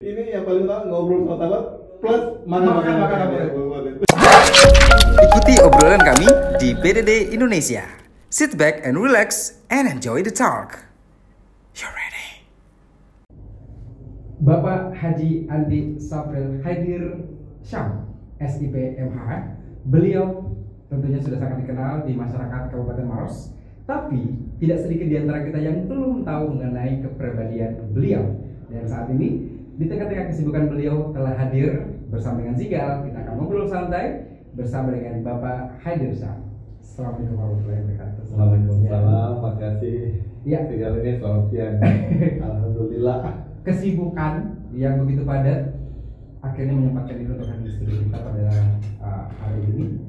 Ini yang paling utama ngobrol sama sahabat plus makan. Ikuti obrolan kami di PDD Indonesia. Sit back and relax and enjoy the talk. You ready? Bapak Haji Andi Sapril Haidir Syam, SIP MH. Beliau tentunya sudah sangat dikenal di masyarakat Kabupaten Maros. Tapi tidak sedikit di antara kita yang belum tahu mengenai kepribadian beliau. Dan saat ini di tengah-tengah kesibukan beliau telah hadir bersama dengan Zigal. Kita akan ngobrol santai bersama dengan Bapak Haidir Syam. Assalamualaikum warahmatullahi wabarakatuh. Waalaikumsalam, makasih. Ya. Zigal ini selamat siang. Alhamdulillah. Kesibukan yang begitu padat akhirnya menyempatkan diri untuk hadir di studio kita pada hari ini.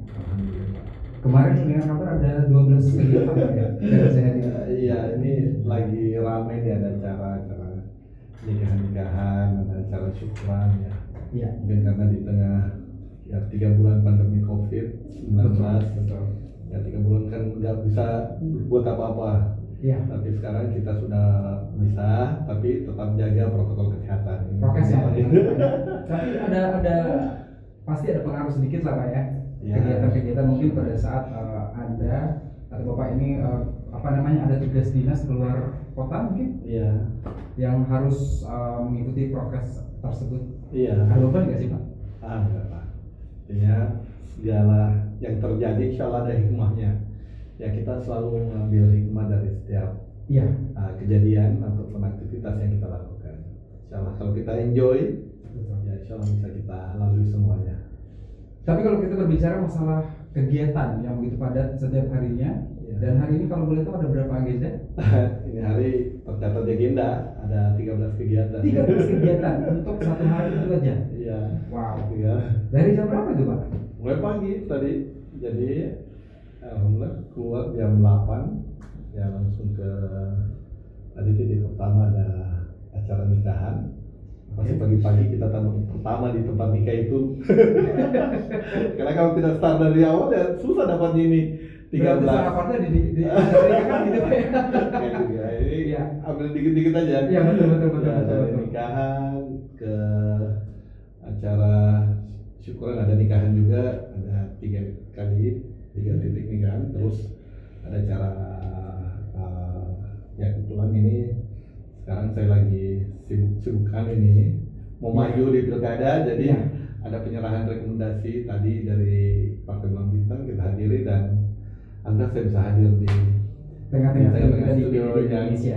Kemarin dengan kabar ada 12 kegiatan ya dari saya hadir. Iya, ini lagi ramai nih, ada acara nikahan, ada acara syukuran ya. Iya. Mungkin karena di tengah ya 3 bulan pandemi COVID-19, Betul. ya 3 bulan kan nggak bisa buat apa-apa. Iya. Tapi sekarang kita sudah bisa, tapi tetap jaga protokol kesehatan. Prokes yang penting. Tapi ada pasti ada pengaruh sedikit lah Pak ya. Ya. Kegiatan-kegiatan mungkin pada saat Anda atau Bapak ini ada tugas dinas keluar kota mungkin Iya. yang harus mengikuti prokes tersebut. Iya. Ada beban nggak sih Pak? Enggak lah. Artinya segala yang terjadi insya Allah ada hikmahnya. Ya kita selalu mengambil hikmah dari setiap Iya. kejadian ataupun aktivitas yang kita lakukan. Insya Allah kalau kita enjoy, ya insya Allah bisa kita lalui semuanya. Tapi kalau kita berbicara masalah kegiatan yang begitu padat setiap harinya, Ya. dan hari ini kalau boleh tahu ada berapa agenda? Ini hari tercatat di agenda ada 13 kegiatan. 13 kegiatan untuk satu hari itu aja. Iya. Wow. Ya. Dari jam berapa tuh Pak? Mulai pagi tadi, jadi alhamdulillah keluar jam 8 ya langsung ke tadi titik pertama ada acara nikahan. Masih pagi-pagi kita tamu pertama di tempat nikah itu. Karena kalau tidak start dari awal ya susah dapatnya ini 13. Sarapannya di nikahan gitu Pak ya. Gitu ya. Ini Iya. ambil dikit-dikit aja. Iya betul. Ya, dari nikahan ke acara syukuran, ada nikahan juga, ada 3 titik nikahan, terus ada acara ya kebetulan ini sekarang saya lagi sibuk-sibukan ini mau maju di pilkada, jadi ada penyerahan rekomendasi tadi dari Partai Bulan Bintang kita hadiri, dan Anda saya bisa hadir di Tengah-tengah tengah-tengah di studio yang Indonesia.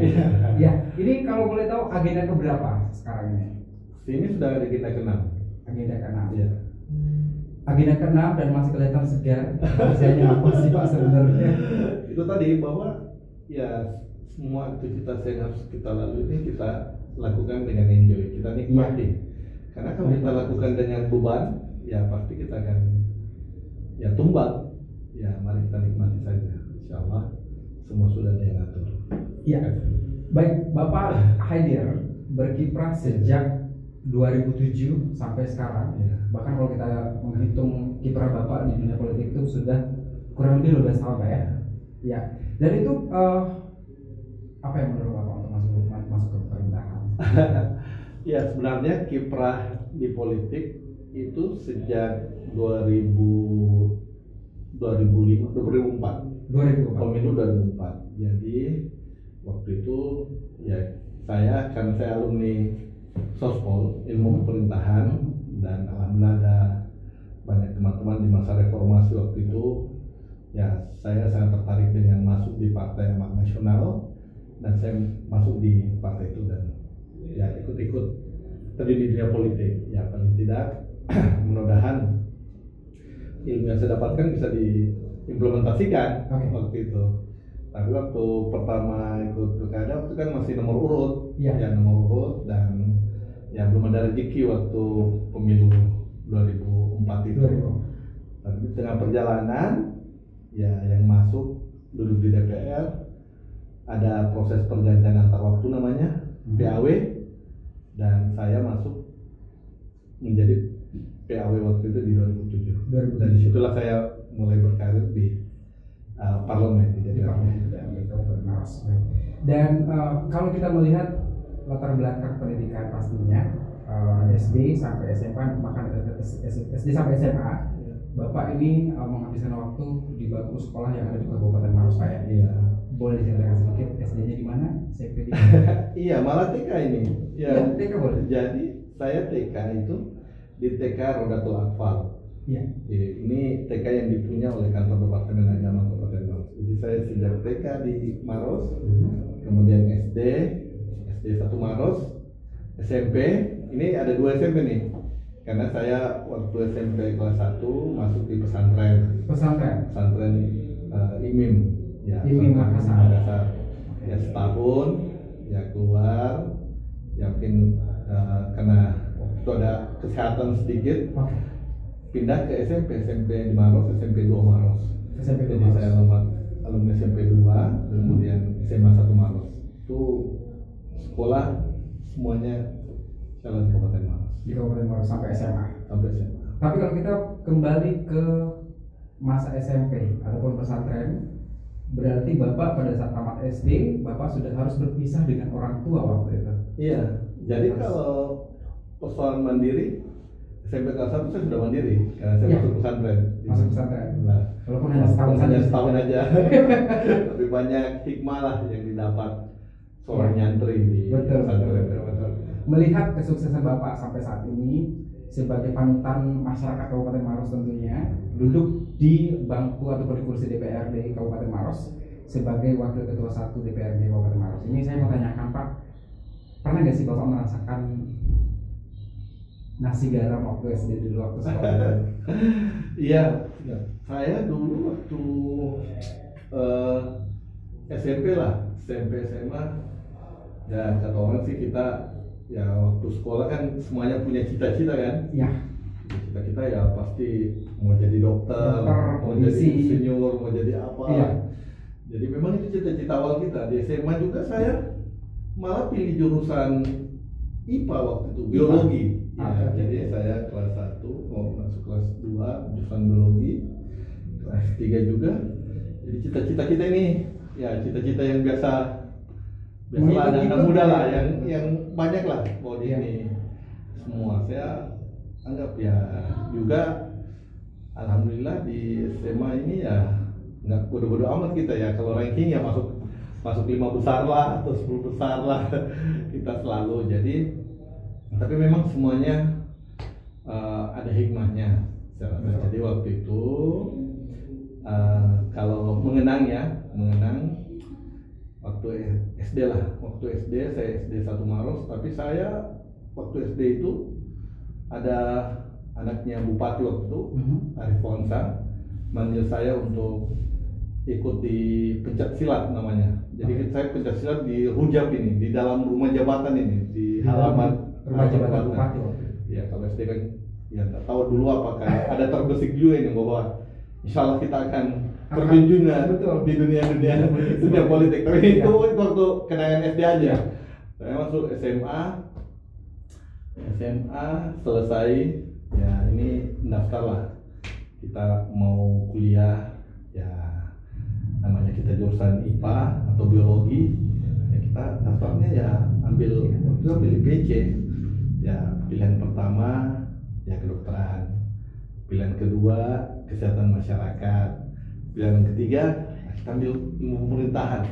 Ya, ini kalau boleh tahu agenda keberapa sekarang ini? sini sudah ada kita kenal. Agenda ke-6. Ya. Agenda ke-6 dan masih kelihatan segar. Usianya apa sih Pak sebenarnya? Itu tadi bahwa ya semua aktivitas yang harus kita lalui ini kita lakukan dengan enjoy, kita nikmati. Karena kalau kita lakukan dengan beban, ya pasti kita akan ya tumbang. Ya mari kita nikmati saja. Insya Allah semua sudah ada yang atur. Iya. Baik, Bapak Haidir berkiprah sejak 2007 sampai sekarang. Ya. Bahkan kalau kita menghitung kiprah Bapak di dunia politik itu sudah kurang lebih 12 tahun Pak ya. Ya. Dan itu apa yang menurut Bapak untuk masuk ke pemerintahan? Ya sebenarnya kiprah di politik itu sejak 2004. 2004. Pemilu 2004. Jadi waktu itu ya karena saya alumni Sospol Ilmu Pemerintahan, dan alhamdulillah ada banyak teman-teman di masa reformasi waktu itu, ya saya sangat tertarik dengan masuk di Partai Amanat Nasional, dan saya masuk di partai itu dan ya ikut-ikut terjun di dunia politik. Ya paling tidak mudah-mudahan ilmu yang saya dapatkan bisa diimplementasikan waktu itu. Tapi waktu pertama ikut pilkada waktu kan masih nomor urut, ya nomor urut, dan ya belum ada rezeki waktu pemilu 2004 itu. Tapi di tengah perjalanan ya yang masuk duduk di DPR, ada proses pergantian antar waktu namanya PAW, dan saya masuk menjadi PAW waktu itu di 2007. Dan disitulah saya mulai berkarir di parlemen, di DPR. Dan kalau kita melihat latar belakang pendidikan pastinya SD sampai SMA, bahkan SD sampai SMA, Iya. Bapak ini menghabiskan waktu di bangku sekolah yang ada di Kabupaten Maros Pak ya. Iya. Boleh diceritakan sedikit SD-nya di mana, SMP di mana? Iya, malah TK ini. Iya, TK boleh. Jadi saya TK itu di TK Rodatul Atfal. Iya. Ini TK yang dipunya oleh kantor Departemen Agama Kabupaten Maros. Jadi saya sejak TK di Maros, kemudian SD 1 Maros, SMP. Ini ada 2 SMP nih. Karena saya waktu SMP kelas 1 masuk di pesantren IMIM. Ya, IMIM Makassar. Ya setahun, ya keluar, ya mungkin karena waktu itu ada kesehatan sedikit, Oke. pindah ke SMP di Maros, SMP 2 Maros. SMP 2 Jadi Maros. saya alumni SMP 2, kemudian SMA 1 Maros. Itu sekolah semuanya jalan Kabupaten Maros. Di Kabupaten Maros sampai SMA. Sampai SMA. Tapi kalau kita kembali ke masa SMP ataupun pesantren, berarti Bapak pada saat tamat SD, Bapak sudah harus berpisah dengan orang tua waktu itu. Iya, jadi kalau persoalan mandiri, SMP kelas 1 saya sudah mandiri karena saya Iya. masuk pesantren. Masuk pesantren. Nah, Walaupun hanya setahun saja. hanya setahun aja. Tapi banyak hikmah lah yang didapat seorang nyantri di Betul. pesantren. Melihat kesuksesan Bapak sampai saat ini sebagai panutan masyarakat Kabupaten Maros tentunya, duduk di bangku ataupun di kursi DPRD Kabupaten Maros sebagai Wakil Ketua 1 DPRD Kabupaten Maros. Ini saya mau tanyakan Pak, pernah nggak sih Bapak merasakan nasi garam waktu SD dulu waktu sekolah? Iya, saya dulu waktu SMP SMA, ya kata orang sih kita ya waktu sekolah kan semuanya punya cita-cita kan. Ya, Cita-cita ya pasti mau jadi dokter, mau jadi polisi. insinyur, mau jadi apa. Iya. Jadi memang itu cita-cita awal kita. Di SMA juga saya malah pilih jurusan IPA waktu itu, biologi. Ya, jadi saya kelas 1 mau masuk kelas 2 jurusan biologi, kelas 3 juga. Jadi cita-cita kita ini ya cita-cita yang biasa lah anak muda lah, yang banyak lah mau di Iya. ini semua. Saya anggap ya juga alhamdulillah di SMA ini ya nggak bodoh-bodoh amat kita ya, kalau ranking ya masuk 5 besar lah atau 10 besar lah kita selalu. Jadi tapi memang semuanya ada hikmahnya saya rasa. Jadi waktu itu kalau mengenang waktu SD saya SD 1 Maros, tapi saya waktu SD itu ada anaknya Bupati waktu itu, Arif Fonsa, manggil saya untuk ikut di pencak silat namanya. Jadi saya pencak silat di Rujab ini, di dalam rumah jabatan ini, di halaman rumah jabatan Bupati waktu itu. Ya kalau SD kan ya nggak tahu dulu apakah ada terbesik juga ini bahwa insya Allah kita akan terjun betul. di dunia politik. Tapi Ya. itu waktu kenangan SD aja. Saya masuk SMA selesai ya, ini mendaftar lah, kita mau kuliah ya, namanya kita jurusan IPA atau biologi ya, kita daftarnya ya ambil IPC ya. Pilihan pertama ya kedokteran, pilihan kedua kesehatan masyarakat, pilihan ketiga kita ambil ilmu pemerintahan.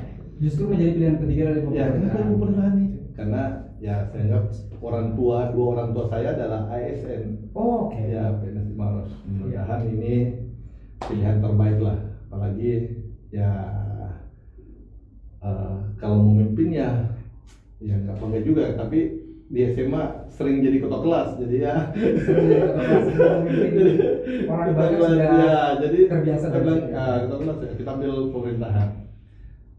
Justru menjadi pilihan ketiga dari Ya, pemerintahan. kenapa ilmu pemerintahan nih? Karena ya saya anggap dua orang tua saya adalah ASN. Oh, oke. Ya, PNS Maros. Mudah-mudahan ini pilihan terbaik lah. Apalagi ya kalau memimpin ya nggak bangga juga. Tapi di SMA sering jadi ketua kelas, jadi ya. Orang Ketua banyak kelas, sudah ya, jadi terbiasa saya bilang, dengan ketua kelas ya, kita ambil pemerintahan.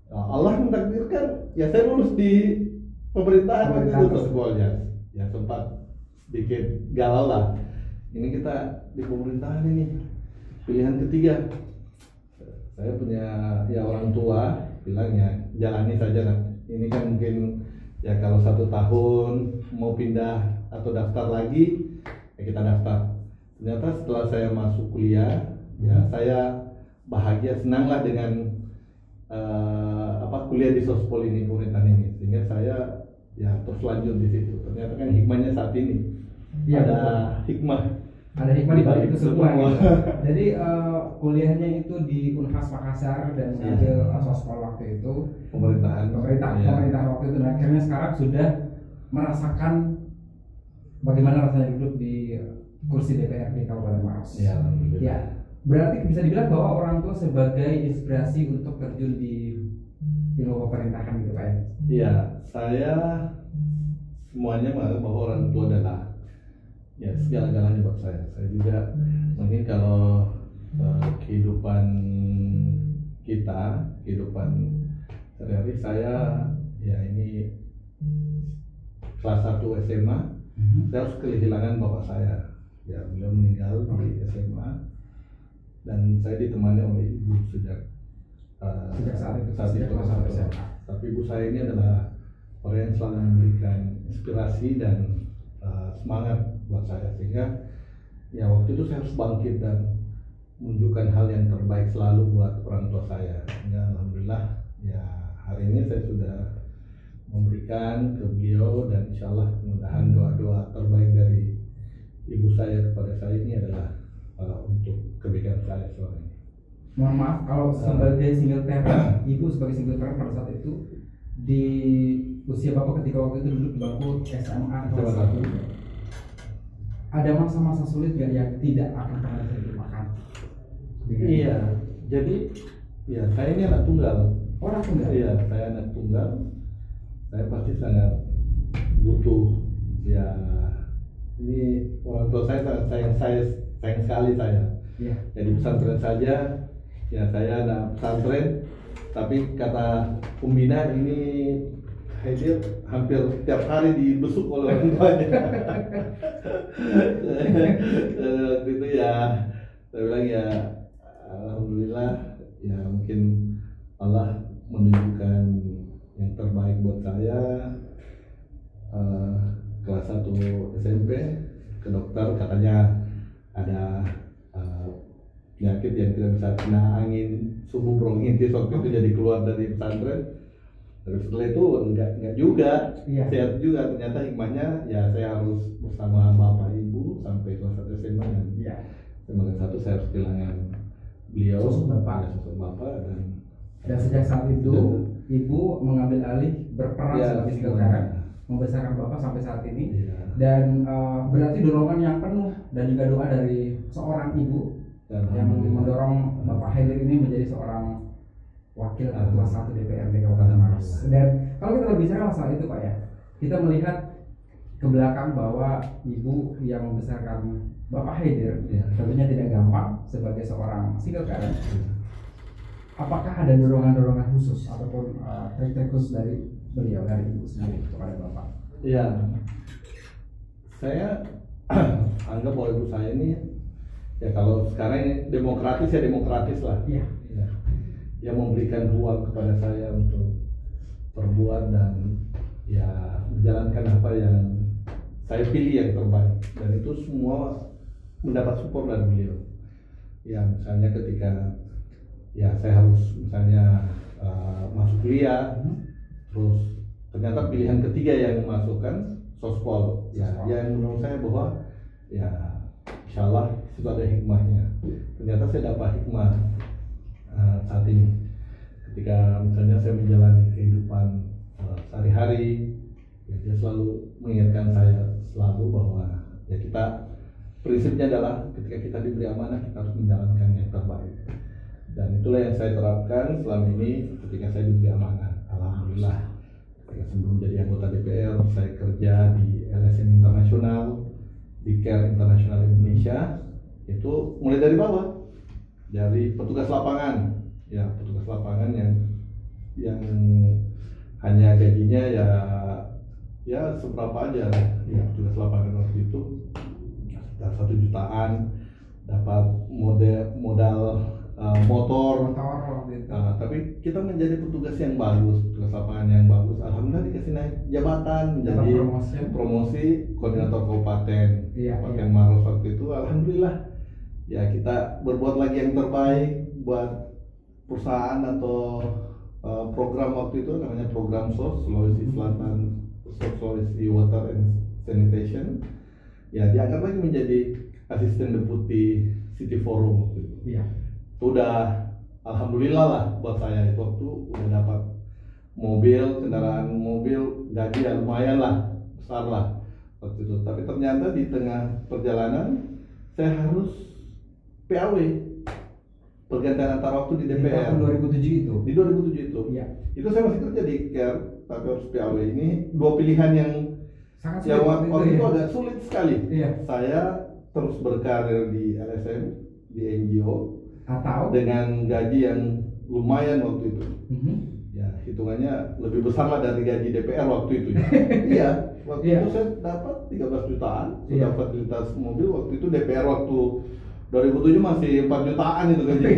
Nah, Allah mentakdirkan ya saya lulus di pemerintahan waktu itu sekolahnya. Ya sempat sedikit galau lah. Ini kita di pemerintahan ini pilihan ketiga. Saya punya ya orang tua bilang ya jalani saja lah. Ini kan mungkin ya kalau 1 tahun mau pindah atau daftar lagi ya kita daftar. Ternyata setelah saya masuk kuliah ya saya bahagia, senang lah dengan kuliah di Sospol ini, pemerintahan ini, sehingga saya ya terus lanjut di situ. Ternyata kan hikmahnya saat ini Iya, ada betul. hikmah. Ada hikmah di balik itu semua. Semua. Gitu. Jadi kuliahnya itu di Unhas Makassar dan mengambil sospol waktu itu Pemerintahan. Iya. pemerintah waktu itu. Dan akhirnya sekarang sudah merasakan bagaimana rasanya duduk di kursi DPRD Kabupaten Maros. Iya, alhamdulillah. Ya, berarti bisa dibilang bahwa orang tua sebagai inspirasi untuk terjun di ilmu pemerintahan gitu Pak ya? Iya, saya semuanya menganggap bahwa orang tua adalah ya segala-galanya buat saya. Saya juga mungkin kalau kehidupan kita, kehidupan sehari-hari saya ya ini kelas 1 SMA, saya harus kehilangan bapak saya. Ya, beliau meninggal di SMA dan saya ditemani oleh ibu sejak saat itu, saat sejak itu. kelas 1 SMA. Tapi ibu saya ini adalah orang yang selalu memberikan inspirasi dan semangat buat saya, sehingga ya waktu itu saya harus bangkit dan menunjukkan hal yang terbaik selalu buat orang tua saya. Sehingga alhamdulillah ya hari ini saya sudah memberikan ke beliau, dan insya Allah mudah-mudahan doa-doa terbaik dari ibu saya kepada saya ini adalah untuk kebaikan saya selama ini. Mohon maaf kalau sebagai single parent, ibu sebagai single parent pada saat itu di usia bapak ketika waktu itu duduk di bangku SMA kelas 1, ada masa-masa sulit gak yang tidak akan pernah bisa dilupakan? Iya, jadi ya saya ini anak tunggal. Orang tunggal? Iya, saya anak tunggal. Saya pasti sangat butuh ya, ini orang tua saya sangat sayang sekali saya. Iya. Jadi pesantren saja, ya saya anak pesantren, tapi kata pembina ini Haidir hampir tiap hari dibesuk oleh orang tuanya. Waktu itu ya saya bilang ya alhamdulillah ya mungkin Allah menunjukkan yang terbaik buat saya. Kelas 1 SMP ke dokter, katanya ada penyakit yang tidak bisa kena angin, suhu bronkitis waktu itu, jadi keluar dari pesantren. Terus setelah itu enggak juga, sehat juga. Ternyata hikmahnya ya saya harus bersama bapak ibu sampai kelas 1 SMA, dan kelas 1 saya harus kehilangan beliau, sosok bapak. Ya, sosok bapak, dan sejak saat itu ibu mengambil alih berperan sebagai single parent, membesarkan bapak sampai saat ini. Dan berarti dorongan yang penuh dan juga doa dari seorang ibu yang mendorong Bapak Haidir ini menjadi seorang wakil ketua 1 DPRD Kabupaten Maros. Dan kalau kita berbicara masalah itu Pak ya, kita melihat ke belakang bahwa ibu yang membesarkan Bapak Haidir tentunya tidak gampang sebagai seorang single parent. Apakah ada dorongan-dorongan khusus ataupun trik-trik khusus dari beliau, dari ibu sendiri kepada Bapak? Iya, saya anggap bahwa ibu saya ini ya kalau sekarang ini demokratis ya demokratis lah. Iya. Ya. Yang memberikan ruang kepada saya untuk berbuat dan ya menjalankan apa yang saya pilih yang terbaik, dan itu semua mendapat support dari beliau. Ya misalnya ketika ya saya harus misalnya masuk kuliah, terus ternyata pilihan ketiga yang memasukkan sospol, ya yang menurut saya bahwa ya insyaallah itu ada hikmahnya. Ternyata saya dapat hikmah saat ini ketika misalnya saya menjalani kehidupan sehari-hari, ya dia selalu mengingatkan saya selalu bahwa ya kita prinsipnya adalah ketika kita diberi amanah kita harus menjalankan yang terbaik, dan itulah yang saya terapkan selama ini ketika saya diberi amanah. Alhamdulillah, sebelum jadi anggota DPR saya kerja di LSM Internasional, di Care International Indonesia, itu mulai dari bawah, dari petugas lapangan, ya petugas lapangan yang hanya gajinya ya seberapa aja, ya petugas lapangan waktu itu sekitar 1 jutaan, dapat modal motor, tapi kita menjadi petugas yang bagus, petugas lapangan yang bagus. Alhamdulillah dikasih naik jabatan menjadi promosi koordinator kabupaten Maros waktu itu. Alhamdulillah ya kita berbuat lagi yang terbaik buat perusahaan atau program waktu itu namanya program SOS, Sulawesi Selatan, Sulawesi Water and Sanitation. ya diangkat lagi menjadi asisten deputi City Forum waktu itu. Iya. Udah alhamdulillah lah buat saya itu waktu udah dapat kendaraan mobil, gaji yang lumayan lah, besar lah waktu itu. Tapi ternyata di tengah perjalanan saya harus PAW, pergantian antar waktu di DPR. Di tahun 2007 itu. Di 2007 itu. Iya. Itu saya masih kerja di CARE, tapi harus PAW. Ini dua pilihan yang Sangat yang sulit waktu itu ya. agak sulit sekali. Iya. Saya terus berkarir di LSM, di NGO, Atau dengan gaji yang lumayan waktu itu. Mhm. Ya hitungannya lebih besar lah dari gaji DPR waktu itu ya. Iya, waktu Iya. itu saya dapat 13 jutaan, Iya. sudah fasilitas mobil. Waktu itu DPR waktu 2007 masih 4 jutaan itu gaji.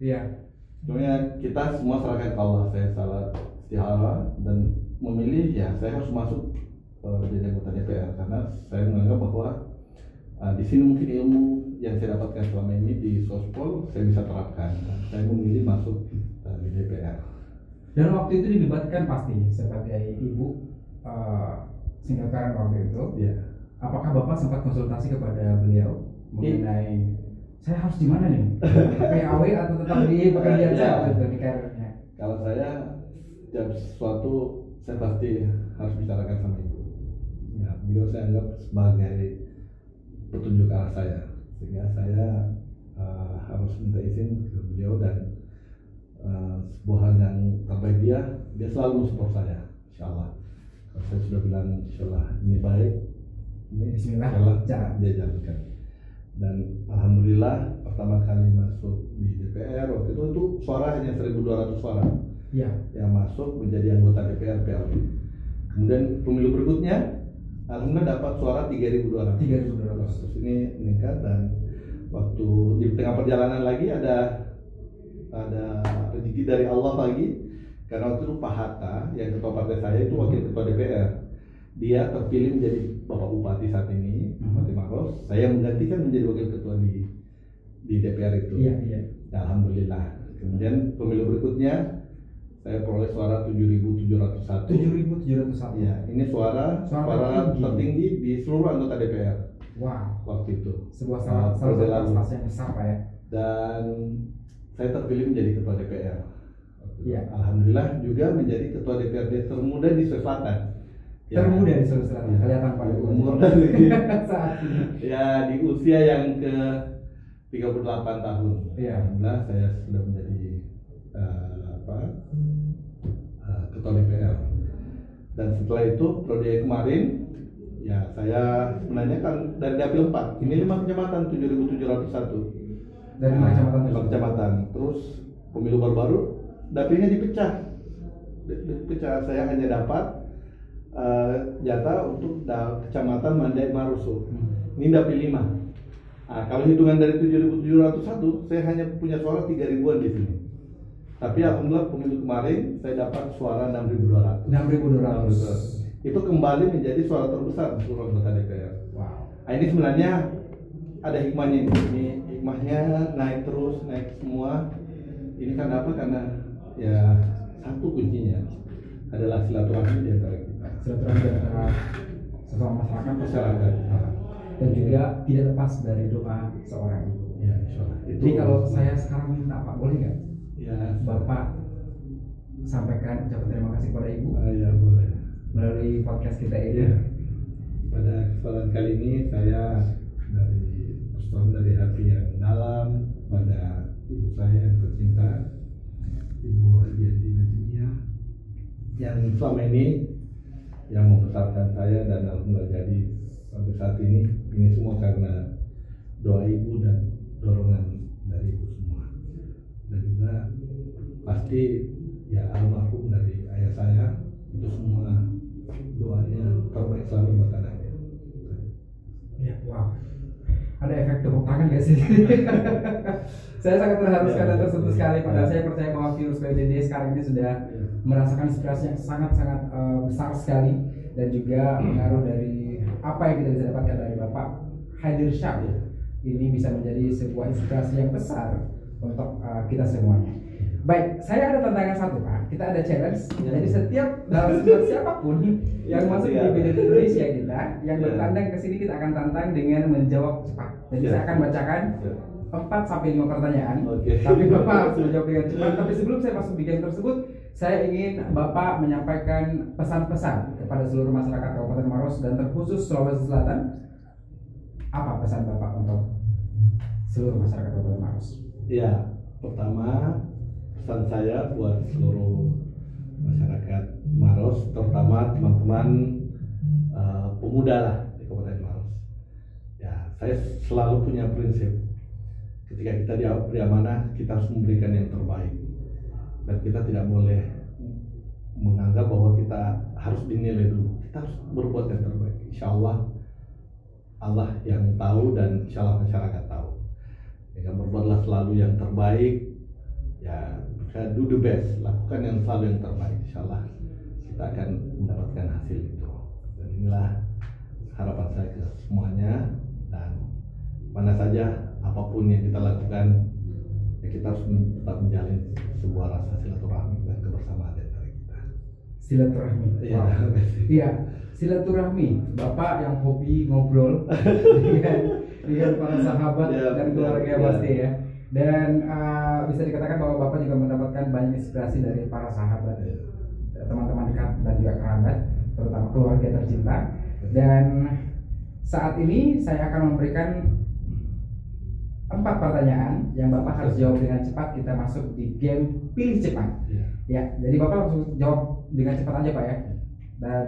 Iya. Sebenarnya kita semua serahkan ke Allah. Saya salah istihara dan memilih ya saya harus masuk jadi anggota DPR karena saya menganggap bahwa di sini mungkin ilmu yang saya dapatkan selama ini di Sospol saya bisa terapkan. Saya memilih masuk di DPR. Dan waktu itu dilibatkan pasti sebagai ibu singkatan waktu itu. Iya. Apakah Bapak sempat konsultasi kepada beliau mengenai saya harus di mana nih? PAW atau tetap di pekerjaan saya waktu itu di karirnya? Kalau saya setiap sesuatu saya pasti harus bicarakan sama ibu. Ya, beliau saya anggap sebagai petunjuk arah saya, sehingga saya harus minta izin ke beliau dan sebuah hal yang terbaik dia selalu mensupport saya, insya Allah. Kalau saya sudah bilang insya Allah ini baik, ini Bismillah, insya Allah jalan. dia jalankan. Dan alhamdulillah pertama kali masuk di DPR waktu itu suara hanya 1.200 suara Iya. yang masuk menjadi anggota DPR PLV. Kemudian pemilu berikutnya alhamdulillah dapat suara 3.200. 3.200. Terus ini meningkat dan waktu di tengah perjalanan lagi ada rezeki dari Allah lagi, karena waktu itu Pak Hatta yang ketua partai saya itu wakil ketua DPR, dia terpilih menjadi Bapak Bupati saat ini, Bupati Maros. Saya menggantikan menjadi wakil ketua di DPR itu. Iya, iya. Ya, alhamdulillah. Kemudian pemilu berikutnya saya peroleh suara 7.701. 7.701. Ya, ini suara tertinggi di seluruh anggota DPR Wow. waktu itu. Sebuah salah satu prestasi yang besar Pak ya. Dan saya terpilih menjadi ketua DPR. Iya. Alhamdulillah juga menjadi ketua DPRD termuda di Sulawesi Selatan. Termuda di Sulawesi Selatan. Ya, Kelihatan pada umur dari saat ini. ya di usia yang ke 38 tahun. Iya. Alhamdulillah saya sudah menjadi ketua DPR. Dan setelah itu periode kemarin ya saya menanyakan dari dapil 4. Ini 5 kecamatan 7.701. Dari kecamatan 5 kecamatan. Terus pemilu baru-baru dapilnya dipecah. Saya hanya dapat jatah untuk kecamatan Mandai Marusu. Ini dapil 5. Nah, kalau hitungan dari 7.701, saya hanya punya suara 3.000-an di sini. Tapi alhamdulillah pemilu kemarin saya dapat suara 6.200. 6.200. Itu kembali menjadi suara terbesar di seluruh anggota DPR. Wow. Nah, ini sebenarnya ada hikmahnya. Ini hikmahnya naik terus, naik semua. Ini karena apa? Karena ya satu kuncinya adalah silaturahmi di antara kita. Silaturahmi antara sesama masyarakat. Dan juga tidak lepas dari doa seorang ibu. Ya, insyaallah. Jadi kalau saya sekarang minta Pak, boleh nggak? Ya, Bapak sampaikan ucapan terima kasih kepada ibu ya boleh. melalui podcast kita ini. Ya. Pada kesempatan kali ini saya dari hati yang dalam pada ibu saya yang tercinta, Ibu Haji Andi Najmiyah, yang selama ini yang membesarkan saya dan alhamdulillah jadi sampai saat ini semua karena doa ibu dan dorongan dari ibu semua. Dan juga pasti ya almarhum dari ayah saya itu semua doanya terbaik selalu buat anaknya. Ya, wow. Ada efek tepuk tangan gak sih? Saya sangat terharu sekali dan tersentuh sekali. Padahal saya percaya bahwa virus PBD sekarang ini sudah merasakan inspirasi yang sangat-sangat besar sekali, dan juga pengaruh dari apa yang kita bisa dapatkan dari Bapak Haidir Syam ini bisa menjadi sebuah inspirasi yang besar untuk kita semuanya. Baik, saya ada tantangan satu Pak. Kita ada challenge. Ya. Jadi setiap narasumber siapapun yang masuk di Ya. BDD Indonesia kita, yang Ya. bertandang ke sini kita akan tantang dengan menjawab cepat. Jadi Ya. saya akan bacakan Ya. 4 sampai 5 pertanyaan. Oke. Tapi Bapak harus menjawab dengan cepat. Tapi sebelum saya masuk di game tersebut, saya ingin Bapak menyampaikan pesan-pesan kepada seluruh masyarakat Kabupaten Maros dan terkhusus Sulawesi Selatan. Apa pesan Bapak untuk seluruh masyarakat Kabupaten Maros? Ya, pertama pesan saya buat seluruh masyarakat Maros, terutama teman-teman pemuda lah di Kabupaten Maros. Ya, saya selalu punya prinsip. Ketika kita diberi amanah, kita harus memberikan yang terbaik. Dan kita tidak boleh menganggap bahwa kita harus dinilai dulu. Kita harus berbuat yang terbaik. Insya Allah, Allah yang tahu dan insya Allah masyarakat tahu. Ya, berbuatlah selalu yang terbaik. Ya, do the best. Lakukan yang selalu yang terbaik. Insya Allah kita akan mendapatkan hasil itu. Dan inilah harapan saya ke semuanya. Dan mana saja apapun yang kita lakukan, ya kita harus tetap menjalin sebuah rasa silaturahmi dan kebersamaan di antara kita. Silaturahmi. Iya. Wow. Iya, silaturahmi. Bapak yang hobi ngobrol dengan para sahabat Ya, dan keluarga ya. pasti ya. Dan bisa dikatakan bahwa Bapak juga mendapatkan banyak inspirasi dari para sahabat, teman-teman dekat dan juga kerabat, terutama keluarga tercinta. Dan saat ini saya akan memberikan 4 pertanyaan yang Bapak harus jawab dengan cepat. Kita masuk di game pilih cepat. Iya. Ya, jadi Bapak langsung jawab dengan cepat aja Pak ya. Dan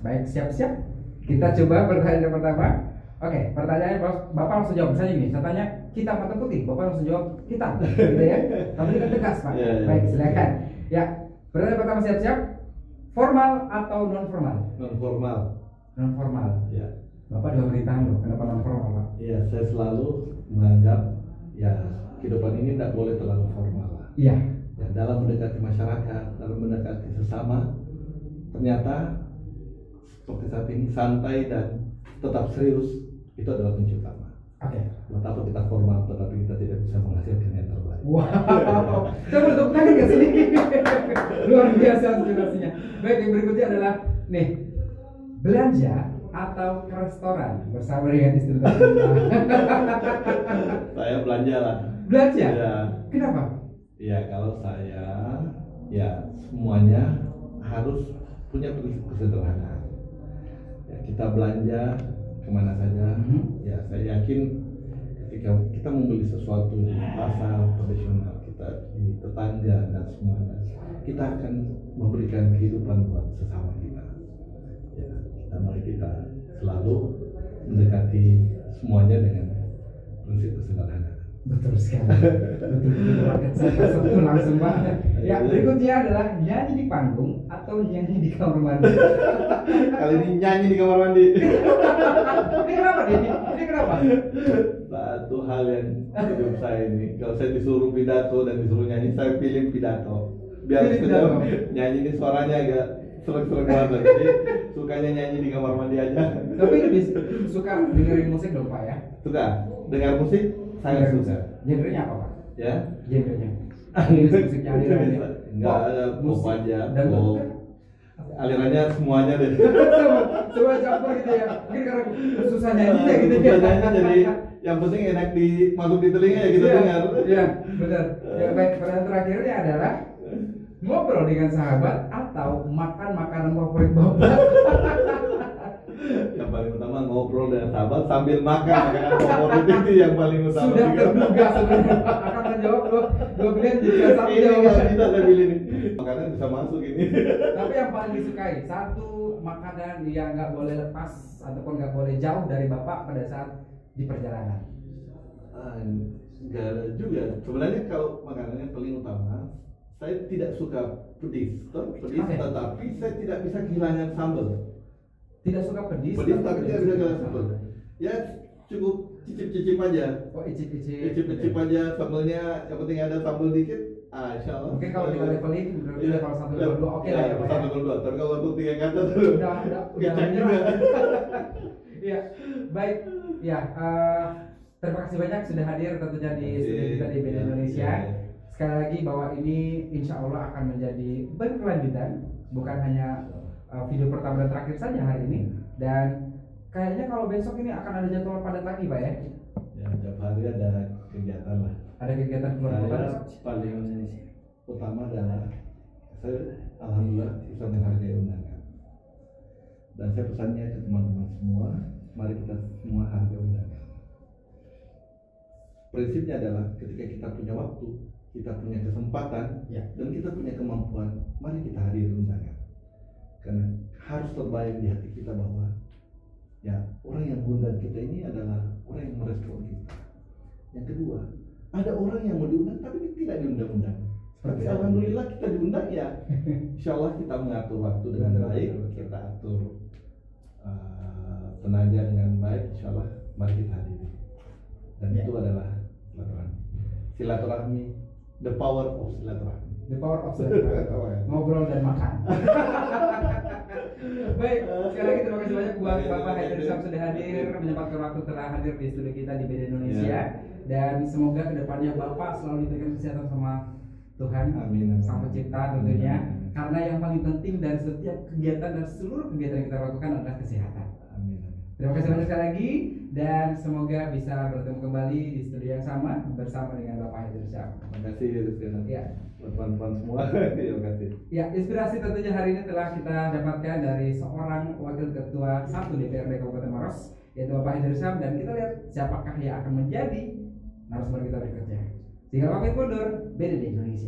baik, siap-siap. Kita coba pertanyaan yang pertama. Oke, pertanyaan Bapak langsung jawab. Misalnya gini, saya tanya hitam atau putih, Bapak langsung jawab hitam, gitu ya. Tapi dengan tegas Pak. Iya, iya. Baik, silakan. Ya, pertanyaan pertama siap-siap. Formal atau non formal? Non formal. Non formal. Ya. Bapak juga pemerintahan loh, kenapa non formal Pak? Iya, saya selalu menganggap ya kehidupan ini tidak boleh terlalu formal lah. Iya. Ya, dalam mendekati masyarakat, dalam mendekati sesama, ternyata seperti saat ini santai dan tetap serius itu adalah kunci utama. Oke. Buat apa kita formal tetapi kita tidak bisa menghasilkan yang terbaik? Wow, saya boleh tepuk tangan nggak sini? Luar biasa inspirasinya. Baik, yang berikutnya adalah nih, belanja atau ke restoran bersama dengan istri tercinta. Saya belanja lah. Belanja? Ya, Kenapa? ya kalau saya ya semuanya harus punya prinsip kesederhanaan. Ya, kita belanja kemana saja. Ya, saya yakin ketika kita membeli sesuatu di pasar tradisional, kita di tetangga dan semuanya, kita akan memberikan kehidupan buat sesama kita. Ya, mari kita selalu mendekati semuanya dengan prinsip kesederhanaan. Betul sekali. Betul banget. Saya tersentuh langsung banget. Ya, berikutnya adalah nyanyi di panggung atau nyanyi di kamar mandi. Kali ini nyanyi di kamar mandi. Ini kenapa nih? Ini kenapa? Satu hal yang hidup saya ini, kalau saya disuruh pidato dan disuruh nyanyi, saya pilih pidato. Biar Pilih pidato. nyanyi ini suaranya agak serak-serak banget. Jadi sukanya nyanyi di kamar mandi aja. Tapi lebih suka dengerin musik dong Pak ya? Suka dengar musik, sangat suka. Genrenya apa Pak? Ya. Genrenya? Musiknya alirannya? Enggak ada pop aja, dan pop. Alirannya semuanya deh. Coba campur gitu ya. Mungkin karena susah nyanyinya gitu ya. Susah nyanyi, jadi yang penting enak masuk di telinga ya kita dengar. Iya, benar. Ya, baik, pertanyaan terakhirnya adalah ngobrol dengan sahabat atau makan makanan favorit Bapak. Yang paling utama ngobrol dengan sahabat sambil makan makanan favorit itu yang paling utama. Sudah terduga sebenarnya akan menjawab dua pilihan jadi satu Ini nggak jawaban. bisa saya pilih nih. Makanan bisa masuk ini. Tapi yang paling disukai satu makanan yang nggak boleh lepas ataupun nggak boleh jauh dari Bapak pada saat di perjalanan. Enggak ada juga. Sebenarnya kalau makanannya paling utama, saya tidak suka pedis, Oke. tetapi saya tidak bisa kehilangan sambal. Tidak suka pedis. Pedis tapi tidak bisa kehilangan suka sambal. Ya cukup cicip-cicip aja. Oh, icip-icip. Cicip-cicip aja sambelnya, yang penting ada sambal dikit. Insya Allah. Mungkin kalau kita leveling berarti Iya. level 1 level 2 oke lah ya Pak. Satu level 2. Tapi kalau level 3 ke atas tuh Udah kecek menyerah. juga. Iya, baik. Ya, terima kasih banyak sudah hadir tentunya di studio kita di BD Indonesia. sekali lagi bahwa ini insya Allah akan menjadi berkelanjutan, bukan hanya video pertama dan terakhir saja hari ini. Dan kayaknya kalau besok ini akan ada jadwal padat lagi Pak ya? Ya, tiap hari ada kegiatan lah. Ada kegiatan keluar kota? Saya paling utama adalah saya alhamdulillah bisa menghargai undangan. Dan saya pesannya ke teman-teman semua, mari kita semua hargai undangan. Prinsipnya adalah ketika kita punya waktu, kita punya kesempatan, dan kita punya kemampuan, mari kita hadiri undangan. Karena harus terbayang di hati kita bahwa ya orang yang mengundang kita ini adalah orang yang merespon kita. Yang kedua, ada orang yang mau diundang tapi tidak diundang-undang. Tapi alhamdulillah kita diundang ya. Insya Allah kita mengatur waktu dengan baik, kita atur tenaga dengan baik. Insya Allah mari kita hadiri. Dan itu adalah silaturahmi. Silaturahmi, the power of silaturahmi. The power of silaturahmi. Ngobrol dan makan. Baik, sekali lagi terima kasih banyak buat Bapak Haidir Syam sudah hadir, menyempatkan waktu telah hadir di studio kita di BD Indonesia. Dan semoga kedepannya Bapak selalu diberikan kesehatan sama Tuhan, amin. Sang Pencipta tentunya. Karena yang paling penting dari setiap kegiatan dan seluruh kegiatan yang kita lakukan adalah kesehatan. Amin. Terima kasih banyak sekali lagi dan semoga bisa bertemu kembali di studio yang sama bersama dengan Bapak Haidir Syam. Terima kasih Rizkyana. Ya. Buat teman-teman semua, terima kasih. Ya, inspirasi tentunya hari ini telah kita dapatkan dari seorang Wakil Ketua 1 DPRD Kabupaten Maros, yaitu Bapak Haidir Syam, dan kita lihat siapakah yang akan menjadi narasumber kita berikutnya. Sehingga pamit mundur, BDD Indonesia.